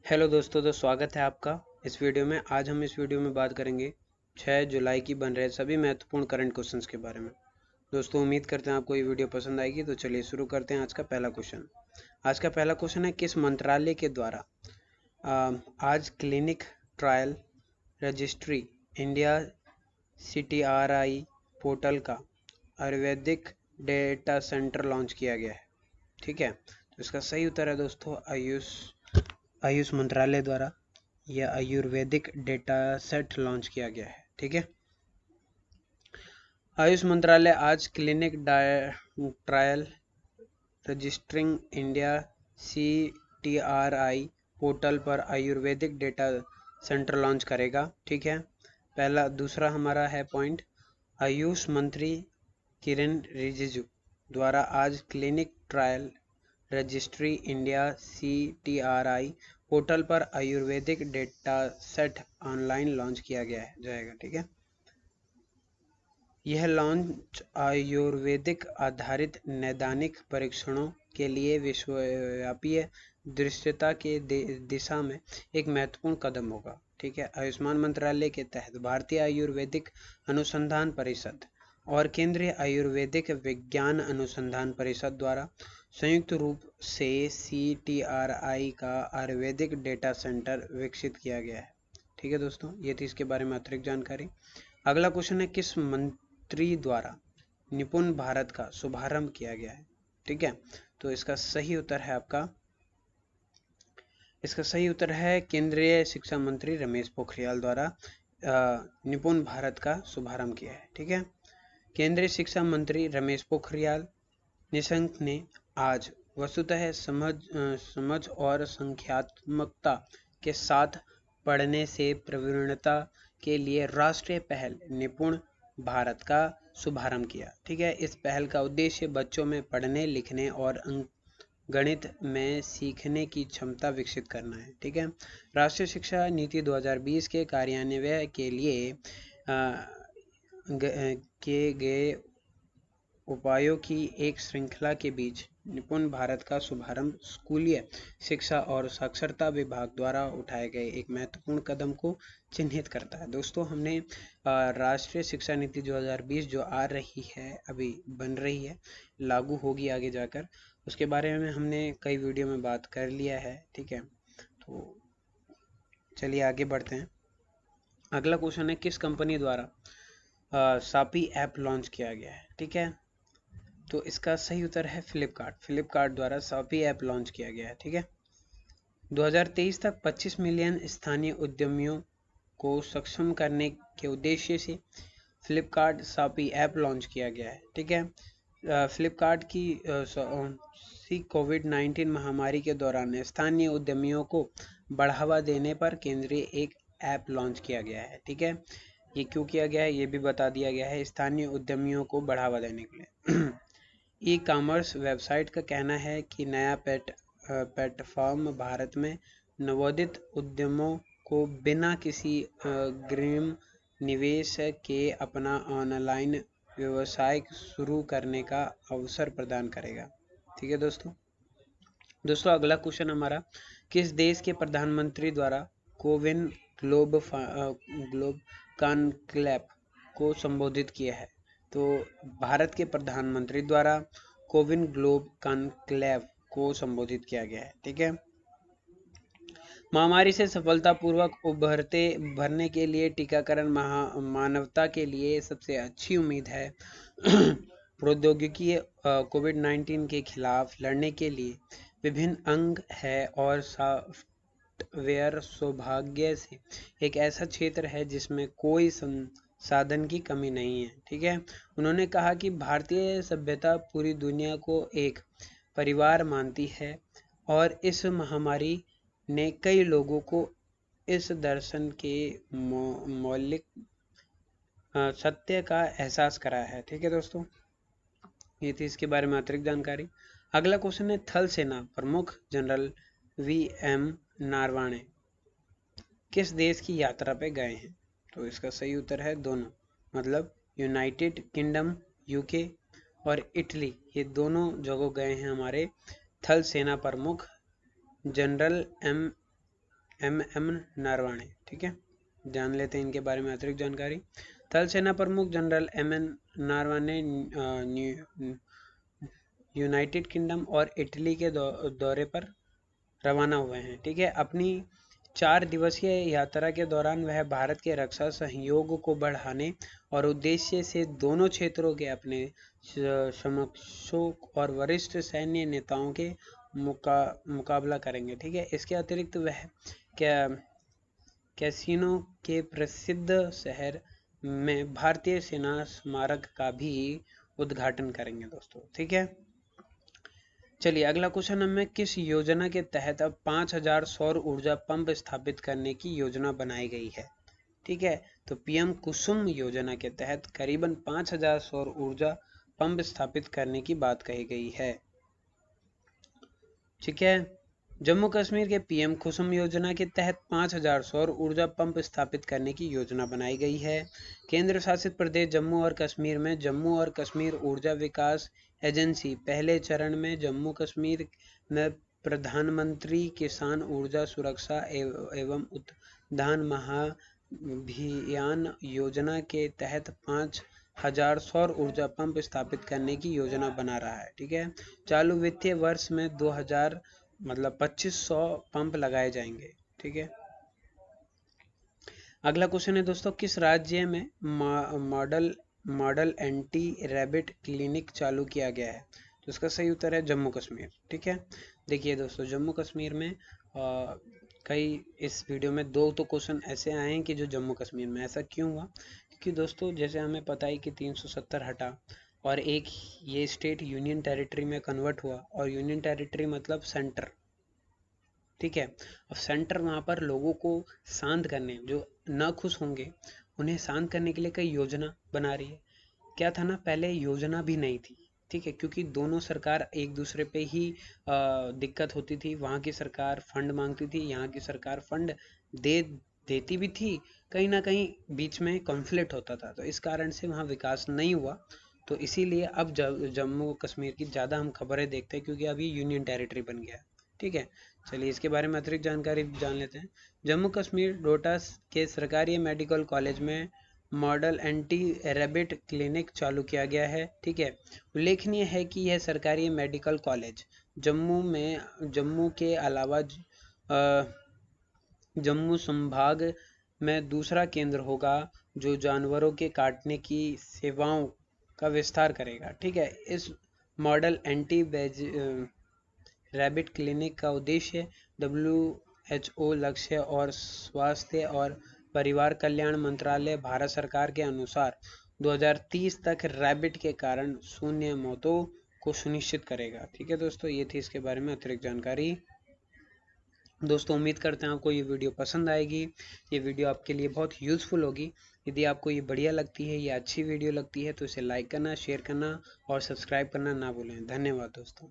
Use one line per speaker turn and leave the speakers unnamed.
Hello दोस्तों, तो स्वागत है आपका इस वीडियो में। आज हम इस वीडियो में बात करेंगे 6 जुलाई की बन रहे सभी महत्वपूर्ण करंट क्वेश्चंस के बारे में। दोस्तों, उम्मीद करते हैं आपको ये वीडियो पसंद आएगी। तो चलिए शुरू करते हैं आज का पहला क्वेश्चन। आज का पहला क्वेश्चन है, किस मंत्रालय के द्वारा आज clinic trial registry India CTRI portal का आयुर्वेदिक डेटा सेंटर लॉन्च किया गया है? ठीक है, तो इसका सही उत्तर है दोस्तों आयुष मंत्रालय द्वारा यह आयुर्वेदिक डेटा सेट लॉन्च किया गया है। ठीक है, आयुष मंत्रालय आज clinic trial registering India CTRI portal पर आयुर्वेदिक डेटा सेंटर लॉन्च करेगा। ठीक है, दूसरा हमारा है पॉइंट, आयुष मंत्री किरण रिजिजू द्वारा आज clinic trial registry India CTRI portal पर Ayurvedic data set online launch किया गया है जाएगा। ठीक है, यह लॉन्च आयुर्वेदिक आधारित नैदानिक परीक्षणों के लिए विश्वव्यापी दृश्यता के दिशा में एक महत्वपूर्ण कदम होगा। ठीक है, आयुष्मान मंत्रालय के तहत भारतीय आयुर्वेदिक अनुसंधान परिषद और केंद्रीय आयुर्वेदिक विज्ञान अनुसंधान परिषद द्वारा संयुक्त रूप से CTRI का आयुर्वेदिक डेटा सेंटर विकसित किया गया है। ठीक है दोस्तों, ये थी इसके बारे में अतिरिक्त जानकारी। अगला क्वेश्चन है, किस मंत्री द्वारा निपुण भारत का शुभारंभ किया गया है? ठीक है, तो इसका सही उत्तर है केंद्रीय शिक्षा मंत्री रमेश पोखरियाल द्वारा निपुण भारत का शुभारंभ किया है। ठीक है, केंद्रीय शिक्षा मंत्री रमेश पोखरियाल निशंक ने आज वस्तुतः समझ और संख्यात्मकता के साथ पढ़ने से प्रवीणता के लिए राष्ट्रीय पहल निपुण भारत का शुभारंभ किया। ठीक है, इस पहल का उद्देश्य बच्चों में पढ़ने लिखने और गणित में सीखने की क्षमता विकसित करना है। ठीक है, राष्ट्रीय शिक्षा नीति 2020 के कार्यान्वयन के लिए किए गए उपायों की एक श्रृंखला के बीच निपुण भारत का शुभारंभ स्कूलीय शिक्षा और साक्षरता विभाग द्वारा उठाए गए एक महत्वपूर्ण कदम को चिन्हित करता है। दोस्तों, हमने राष्ट्रीय शिक्षा नीति 2020 जो आ रही है, अभी बन रही है, लागू होगी आगे जाकर, उसके बारे में हमने कई वीडियो में बात कर लिया है। ठीक है, तो चलिए आगे बढ़ते हैं। अगला क्वेश्चन है, किस कंपनी द्वारा सापी ऐप लॉन्च किया गया है? ठीक है, तो इसका सही उत्तर है फ्लिपकार्ट द्वारा शॉपी ऐप लॉन्च किया गया है। ठीक है, 2023 तक 25 मिलियन स्थानीय उद्यमियों को सक्षम करने के उद्देश्य से फ्लिपकार्ट शॉपी ऐप लॉन्च किया गया है। ठीक है, फ्लिपकार्ट की कोविड-19 महामारी के दौरान स्थानीय उद्यमियों को बढ़ावा देने पर केंद्रीय एक ऐप लॉन्च किया गया है। ठीक है, ये क्यों किया गया है ये भी बता दिया गया है, स्थानीय उद्यमियों को बढ़ावा देने के लिए। ई कॉमर्स वेबसाइट का कहना है कि नया प्लेटफॉर्म भारत में नवोदित उद्यमों को बिना किसी अग्रिम निवेश के अपना ऑनलाइन व्यवसाय शुरू करने का अवसर प्रदान करेगा। ठीक है दोस्तों, अगला क्वेश्चन हमारा, किस देश के प्रधानमंत्री द्वारा कोविन ग्लोब कॉन्क्लेव को संबोधित किया है? तो भारत के प्रधानमंत्री द्वारा कोविन ग्लोब कॉन्क्लेव को संबोधित किया गया है। ठीक है, महामारी से सफलतापूर्वक उभरने के लिए टीकाकरण मानवता के लिए सबसे अच्छी उम्मीद है। प्रौद्योगिकी कोविड-19 के खिलाफ लड़ने के लिए विभिन्न अंग है और सॉफ्टवेयर सौभाग्य से एक ऐसा क्षेत्र है जिसमें कोई साधन की कमी नहीं है। ठीक है, उन्होंने कहा कि भारतीय सभ्यता पूरी दुनिया को एक परिवार मानती है और इस महामारी ने कई लोगों को इस दर्शन के मौलिक सत्य का एहसास कराया है। ठीक है दोस्तों, ये थी इसके बारे में अतिरिक्त जानकारी। अगला क्वेश्चन है, थल सेना प्रमुख जनरल VM नारवणे किस देश की यात्रा पे गए हैं? तो इसका सही उत्तर है दोनों, मतलब यूनाइटेड किंगडम UK और इटली, ये दोनों जगह गए हैं हमारे थल सेना प्रमुख जनरल MM नरवणे। ठीक है, जान लेते हैं इनके बारे में अतिरिक्त जानकारी। थल सेना प्रमुख general MN Naravane United kingdom और इटली के दौरे पर रवाना हुए हैं। ठीक है, अपनी 4 दिवसीय यात्रा के दौरान वह भारत के रक्षा सहयोग को बढ़ाने और उद्देश्य से दोनों क्षेत्रों के अपने समकक्षों और वरिष्ठ सैन्य नेताओं के मुकाबला करेंगे। ठीक है, इसके अतिरिक्त वह कैसीनो के प्रसिद्ध शहर में भारतीय सेना स्मारक का भी उद्घाटन करेंगे दोस्तों। ठीक है, चलिए अगला क्वेश्चन हमें, किस योजना के तहत अब 5000 सौर ऊर्जा पंप स्थापित करने की योजना बनाई गई है? ठीक है, तो PM कुसुम योजना के तहत करीबन 5000 सौर ऊर्जा पंप स्थापित करने की बात कही गई है। ठीक है, जम्मू कश्मीर के PM कुसुम योजना के तहत 5000 सौर ऊर्जा पंप स्थापित करने की योजना बनाई गई है। केंद्र शासित प्रदेश जम्मू और कश्मीर में जम्मू और कश्मीर ऊर्जा विकास एजेंसी पहले चरण में जम्मू कश्मीर में प्रधानमंत्री किसान ऊर्जा सुरक्षा एवं उत्थान महाभियान योजना के तहत 5000 सौर ऊर्जा पंप स्थापित करने की योजना बना रहा है। ठीक है, चालू वित्तीय वर्ष में 2500 पंप लगाए जाएंगे। ठीक है, अगला क्वेश्चन है दोस्तों, किस राज्य में मॉडल एंटी रैबिट क्लिनिक चालू किया गया है? तो इसका सही उत्तर है जम्मू कश्मीर। ठीक है, देखिए दोस्तों, जम्मू कश्मीर में कई इस वीडियो में 2 तो क्वेश्चन ऐसे आए हैं कि जो जम्मू कश्मीर में, ऐसा क्यों हुआ? क्योंकि दोस्तों जैसे हमें पता है कि 370 हटा और एक ये स्टेट यूनियन टेरिटरी में कन्वर्ट हुआ, और यूनियन टेरिटरी मतलब सेंटर। ठीक है, अब सेंटर वहाँ पर लोगों को शांत करने, जो ना खुश होंगे उन्हें शांत करने के लिए कई योजना बना रही है। क्या था ना, पहले योजना भी नहीं थी। ठीक है, क्योंकि दोनों सरकार एक दूसरे पे ही दिक्कत होती थी। वहाँ की सरकार फंड मांगती थी, यहाँ की सरकार फंड देती भी थी, कहीं ना कहीं बीच में कॉन्फ्लिक्ट होता था, तो इस कारण से वहाँ विकास नहीं हुआ। तो इसीलिए अब जम्मू कश्मीर की ज़्यादा हम खबरें देखते हैं, क्योंकि अभी यूनियन टेरिटरी बन गया है। ठीक है, चलिए इसके बारे में अतिरिक्त जानकारी जान लेते हैं। जम्मू कश्मीर डोडा के सरकारी मेडिकल कॉलेज में मॉडल एंटी रैबिट क्लिनिक चालू किया गया है। ठीक है, उल्लेखनीय है कि यह सरकारी मेडिकल कॉलेज जम्मू के अलावा जम्मू संभाग में दूसरा केंद्र होगा जो जानवरों के काटने की सेवाओं का विस्तार करेगा। ठीक है, इस मॉडल एंटी रैबिट क्लिनिक का उद्देश्य WHO लक्ष्य और स्वास्थ्य और परिवार कल्याण मंत्रालय भारत सरकार के अनुसार 2030 तक रैबिट के कारण 0 मौतों को सुनिश्चित करेगा। ठीक है दोस्तों, ये थी इसके बारे में अतिरिक्त जानकारी। दोस्तों उम्मीद करते हैं आपको ये वीडियो पसंद आएगी, ये वीडियो आपके लिए बहुत यूज़फुल होगी। यदि आपको ये बढ़िया लगती है, ये अच्छी वीडियो लगती है, तो इसे लाइक करना, शेयर करना और सब्सक्राइब करना ना भूलें। धन्यवाद दोस्तों।